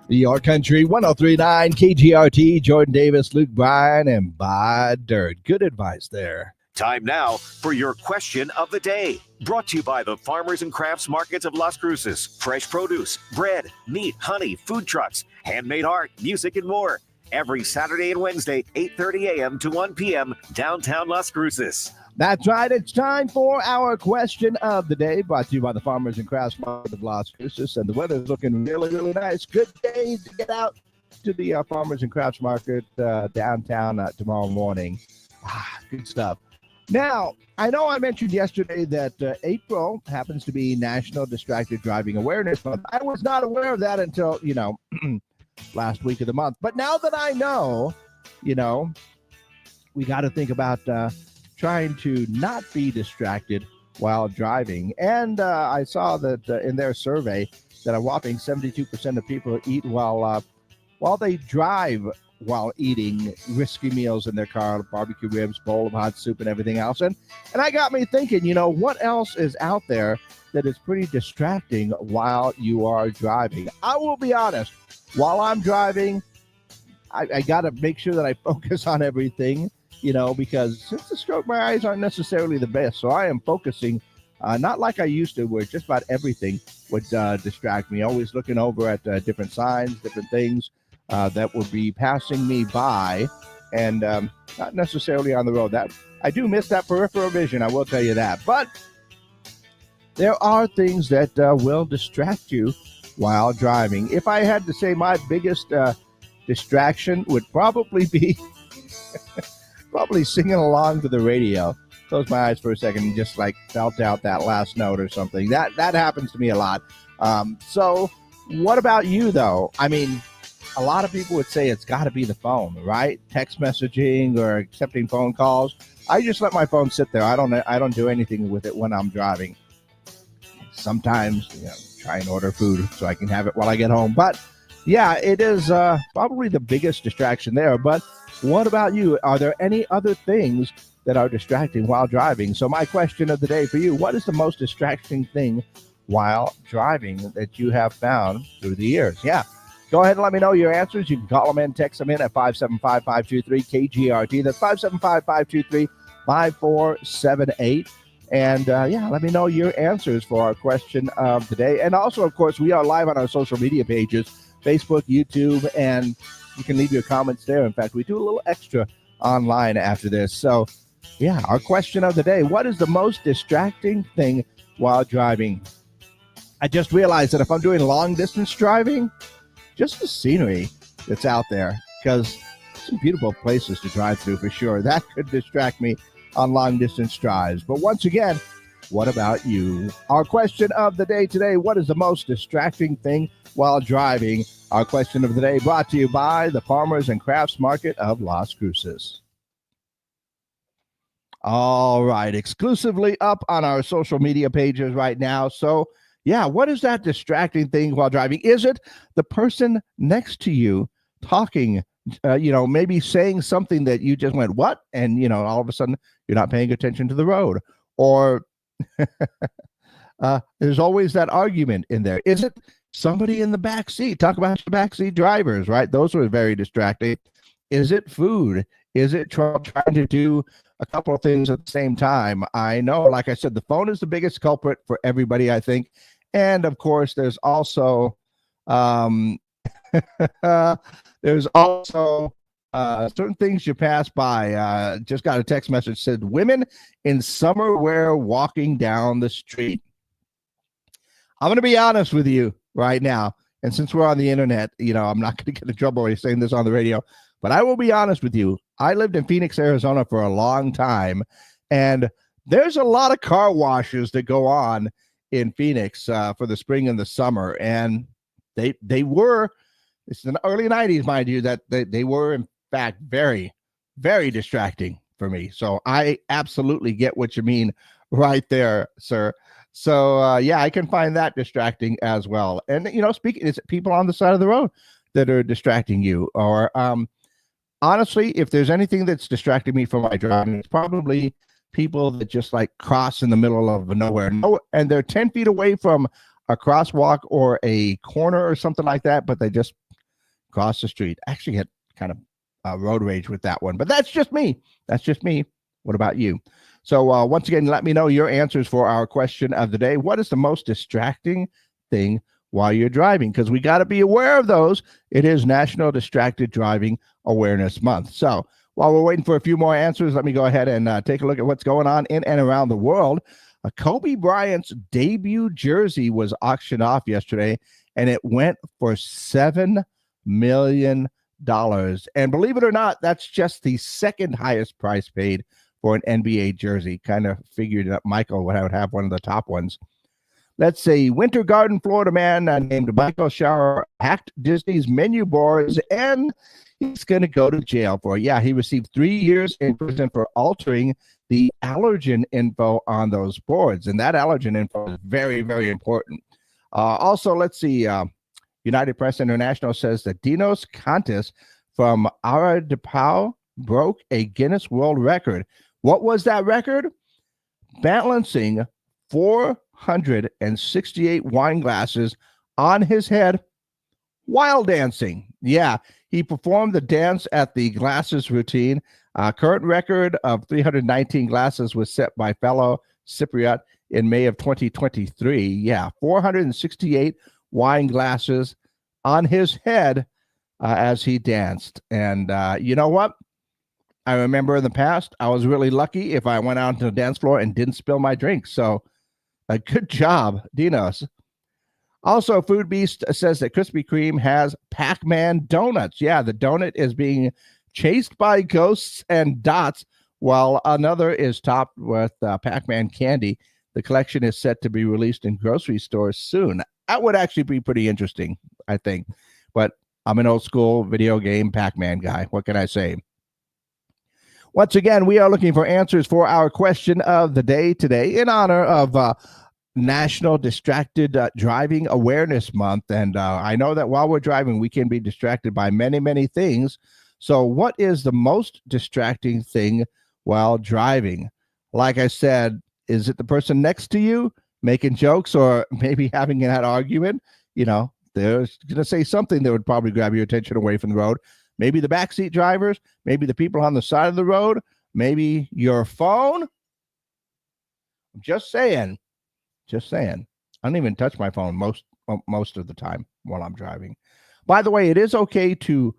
Your Country 1039 KGRT, Jordan Davis, Luke Bryan, and Buy Dirt. Good advice there. Time now for your question of the day. Brought to you by the Farmers and Crafts Markets of Las Cruces. Fresh produce, bread, meat, honey, food trucks, handmade art, music, and more. Every Saturday and Wednesday, 8:30 a.m. to 1 p.m., downtown Las Cruces. That's right. It's time for our question of the day, brought to you by the Farmers and Crafts Market of Las Cruces. And the weather's looking really, really nice. Good day to get out to the Farmers and Crafts Market downtown tomorrow morning. Good stuff. Now, I know I mentioned yesterday that April happens to be National Distracted Driving Awareness Month. I was not aware of that until, last week of the month. But now that I know, we got to think about trying to not be distracted while driving. And I saw that in their survey that a whopping 72% of people eat while they drive while eating risky meals in their car, barbecue ribs, bowl of hot soup, and everything else. And I got me thinking, what else is out there that is pretty distracting while you are driving? I will be honest, while I'm driving, I got to make sure that I focus on everything, because since the stroke, my eyes aren't necessarily the best. So I am focusing, not like I used to, where just about everything would distract me. Always looking over at different signs, different things that would be passing me by, and not necessarily on the road. That I do miss that peripheral vision, I will tell you that. But there are things that will distract you while driving. If I had to say, my biggest distraction would probably be probably singing along to the radio. Close my eyes for a second and just belt out that last note or something. That happens to me a lot. So what about you, though? I mean, a lot of people would say it's got to be the phone, right? Text messaging or accepting phone calls. I just let my phone sit there. I don't do anything with it when I'm driving. Sometimes, try and order food so I can have it while I get home. But yeah, it is probably the biggest distraction there. But what about you? Are there any other things that are distracting while driving? So my question of the day for you, what is the most distracting thing while driving that you have found through the years? Yeah. Go ahead and let me know your answers. You can call them in, text them in at 575-523-KGRT. That's 575-523-5478. And let me know your answers for our question of the day. And also, of course, we are live on our social media pages, Facebook, YouTube, and you can leave your comments there. In fact, we do a little extra online after this. So, yeah, our question of the day, what is the most distracting thing while driving? I just realized that if I'm doing long-distance driving, just the scenery that's out there, because some beautiful places to drive through for sure. That could distract me on long-distance drives. But once again, what about you? Our question of the day today, what is the most distracting thing while driving? Our question of the day brought to you by the Farmers and Crafts Market of Las Cruces. All right, exclusively up on our social media pages right now. So, yeah, what is that distracting thing while driving? Is it the person next to you talking, maybe saying something that you just went, what? And, all of a sudden you're not paying attention to the road. Or there's always that argument in there. Is it somebody in the back seat? Talk about the backseat drivers, right? Those are very distracting. Is it food? Is it trying to do a couple of things at the same time? I know, like I said, the phone is the biggest culprit for everybody, I think. And of course, there's also certain things you pass by. Just got a text message said, women in summer wear walking down the street. I'm going to be honest with you right now. And since we're on the internet, I'm not going to get in trouble by saying this on the radio, but I will be honest with you. I lived in Phoenix, Arizona for a long time, and there's a lot of car washes that go on in Phoenix for the spring and the summer. And they were, it's in the early 90s, mind you, that they were in fact very, very distracting for me. So I absolutely get what you mean right there, sir. So I can find that distracting as well. And speaking, it's people on the side of the road that are distracting you. Or honestly, if there's anything that's distracting me from my driving, it's probably people that just cross in the middle of nowhere. And they're 10 feet away from a crosswalk or a corner or something like that, but they just cross the street. I actually get kind of road rage with that one, but that's just me. That's just me. What about you? So once again, let me know your answers for our question of the day. What is the most distracting thing while you're driving? Because we got to be aware of those. It is National Distracted Driving Awareness Month. So while we're waiting for a few more answers, let me go ahead and take a look at what's going on in and around the world. Kobe Bryant's debut jersey was auctioned off yesterday, and it went for $7 million. And believe it or not, that's just the second highest price paid for an NBA jersey. Kind of figured that Michael would have one of the top ones. Let's see. Winter Garden, Florida man named Michael Shower hacked Disney's menu boards, and he's going to go to jail for it. Yeah, he received 3 years in prison for altering the allergen info on those boards. And that allergen info is very, very important. Also, let's see. United Press International says that Dinos Contis from Aradipao broke a Guinness World Record. What was that record? Balancing 468 wine glasses on his head while dancing. Yeah, he performed the dance at the glasses routine. Current record of 319 glasses was set by fellow Cypriot in May of 2023. Yeah, 468 wine glasses on his head as he danced. And you know what? I remember in the past, I was really lucky if I went out to the dance floor and didn't spill my drink. So a good job, Dinos. Also, Food Beast says that Krispy Kreme has Pac-Man donuts. Yeah, the donut is being chased by ghosts and dots, while another is topped with Pac-Man candy. The collection is set to be released in grocery stores soon. That would actually be pretty interesting, I think. But I'm an old school video game Pac-Man guy. What can I say? Once again, we are looking for answers for our question of the day today in honor of National Distracted Driving Awareness Month. And I know that while we're driving, we can be distracted by many, many things. So what is the most distracting thing while driving? Like I said, is it the person next to you making jokes or maybe having that argument? You know, they're going to say something that would probably grab your attention away from the road. Maybe the backseat drivers, maybe the people on the side of the road, maybe your phone. I'm just saying. I don't even touch my phone most of the time while I'm driving. By the way, it is okay to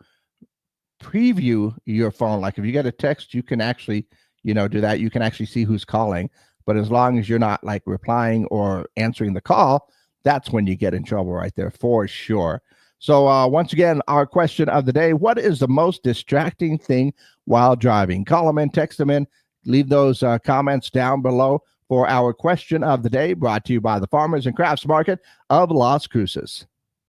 preview your phone. Like if you get a text, you can actually, do that. You can actually see who's calling. But as long as you're not like replying or answering the call, that's when you get in trouble right there for sure. So once again, our question of the day, what is the most distracting thing while driving? Call them in, text them in, leave those comments down below for our question of the day, brought to you by the Farmers and Crafts Market of Las Cruces.